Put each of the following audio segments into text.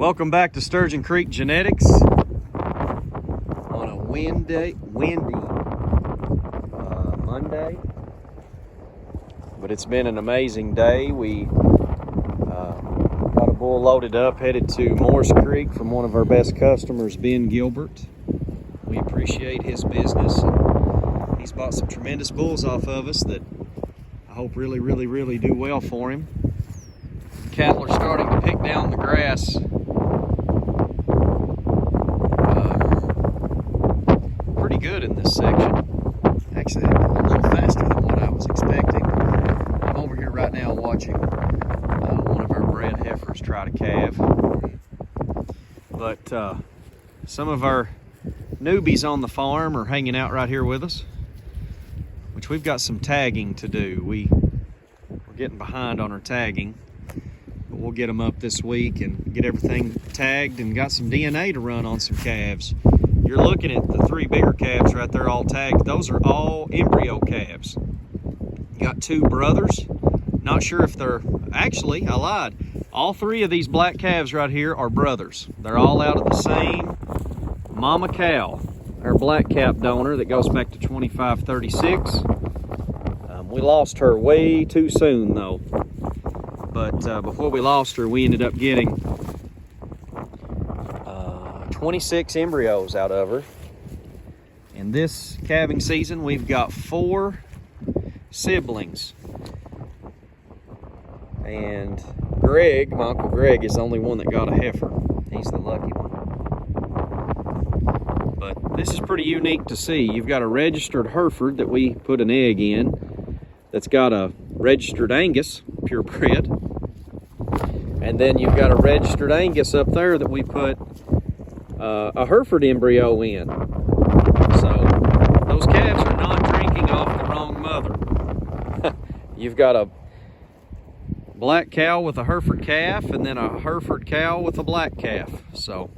Welcome back to Sturgeon Creek Genetics on a windy Monday. But it's been an amazing day. We got a bull loaded up, headed to Morse Creek from one of our best customers, Ben Gilbert. We appreciate his business. He's bought some tremendous bulls off of us that I hope really do well for him. Cattle are starting to pick down the grass pretty good in this section. Actually, a little faster than what I was expecting. I'm over here right now watching one of our bred heifers try to calve. But some of our newbies on the farm are hanging out right here with us, which we've got some tagging to do. We're getting behind on our tagging, but we'll get them up this week and get everything tagged and got some DNA to run on some calves. You're looking at the three bigger calves right there all tagged. Those are all embryo calves. You got two brothers. Not sure if they're, actually, I lied. All three of these black calves right here are brothers. They're all out of the same mama cow, our black cap donor that goes back to 2536. We lost her way too soon though. But before we lost her, we ended up getting 26 embryos out of her. In this calving season, we've got 4 siblings. And Greg, my Uncle Greg, is the only one that got a heifer. He's the lucky one. But this is pretty unique to see. You've got a registered Hereford that we put an egg in that's got a registered Angus, purebred. And then you've got a registered Angus up there that we put a Hereford embryo in. So those calves are not drinking off the wrong mother. You've got a black cow with a Hereford calf and then a Hereford cow with a black calf. So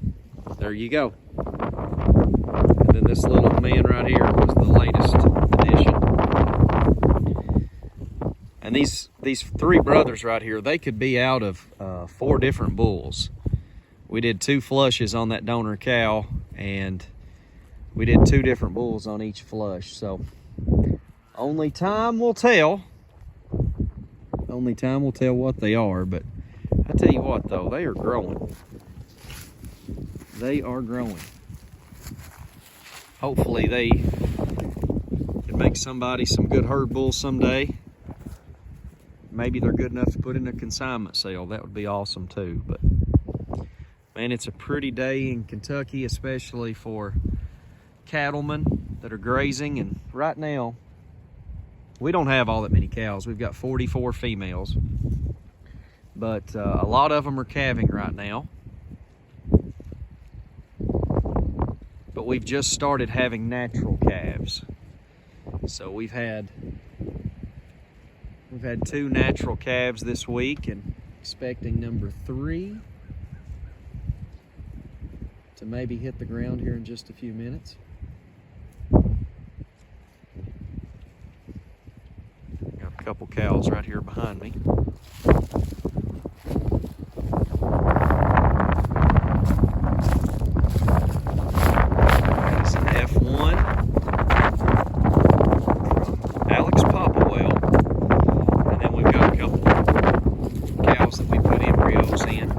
there you go. And then this little man right here was the latest addition. And these 3 brothers right here, they could be out of 4 different bulls. We did 2 flushes on that donor cow, and we did 2 different bulls on each flush. So only time will tell. Only time will tell what they are. But I tell you what, though, they are growing. They are growing. Hopefully they can make somebody some good herd bulls someday. Maybe they're good enough to put in a consignment sale. That would be awesome too. But man, it's a pretty day in Kentucky, especially for cattlemen that are grazing. And right now, we don't have all that many cows. We've got 44 females, but a lot of them are calving right now. But we've just started having natural calves. So we've had 2 natural calves this week, and expecting number 3 to maybe hit the ground here in just a few minutes. Got a couple cows right here behind me. It's an F1 from Alex Popplewell. And then we've got a couple cows that we put embryos in.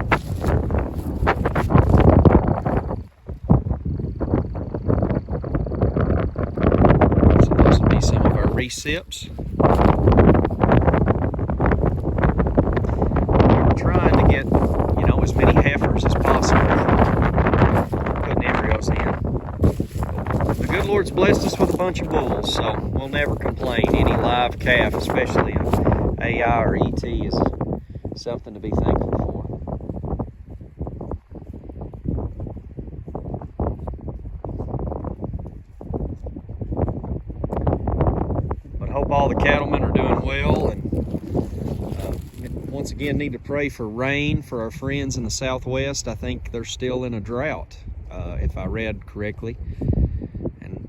Some of our recips. We're trying to get, as many heifers as possible, putting embryos in. The good Lord's blessed us with a bunch of bulls, so we'll never complain. Any live calf, especially an AI or ET, is something to be thankful for. Hope all the cattlemen are doing well, and once again need to pray for rain for our friends in the Southwest. I think they're still in a drought, if I read correctly,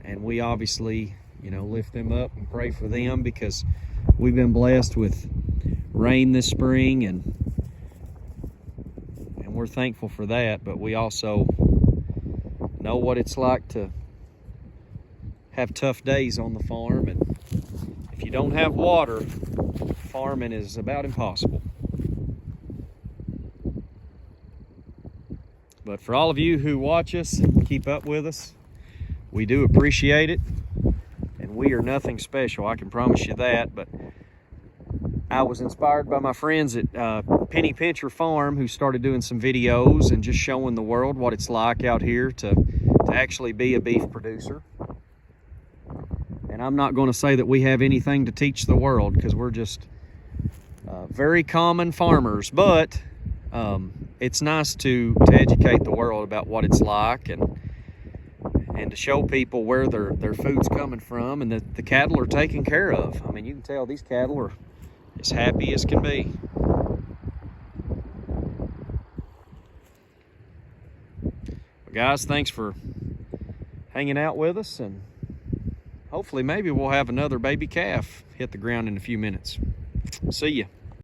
and we obviously lift them up and pray for them, because we've been blessed with rain this spring, and we're thankful for that, but we also know what it's like to have tough days on the farm, and if you don't have water, farming is about impossible. But for all of you who watch us and keep up with us, we do appreciate it, and we are nothing special, I can promise you that. But I was inspired by my friends at Penny Pincher Farm, who started doing some videos and just showing the world what it's like out here to actually be a beef producer. And I'm not going to say that we have anything to teach the world, because we're just very common farmers, but it's nice to educate the world about what it's like, and to show people where their food's coming from, and that the cattle are taken care of. I mean, you can tell these cattle are as happy as can be. But guys, thanks for hanging out with us, and hopefully maybe we'll have another baby calf hit the ground in a few minutes. See ya.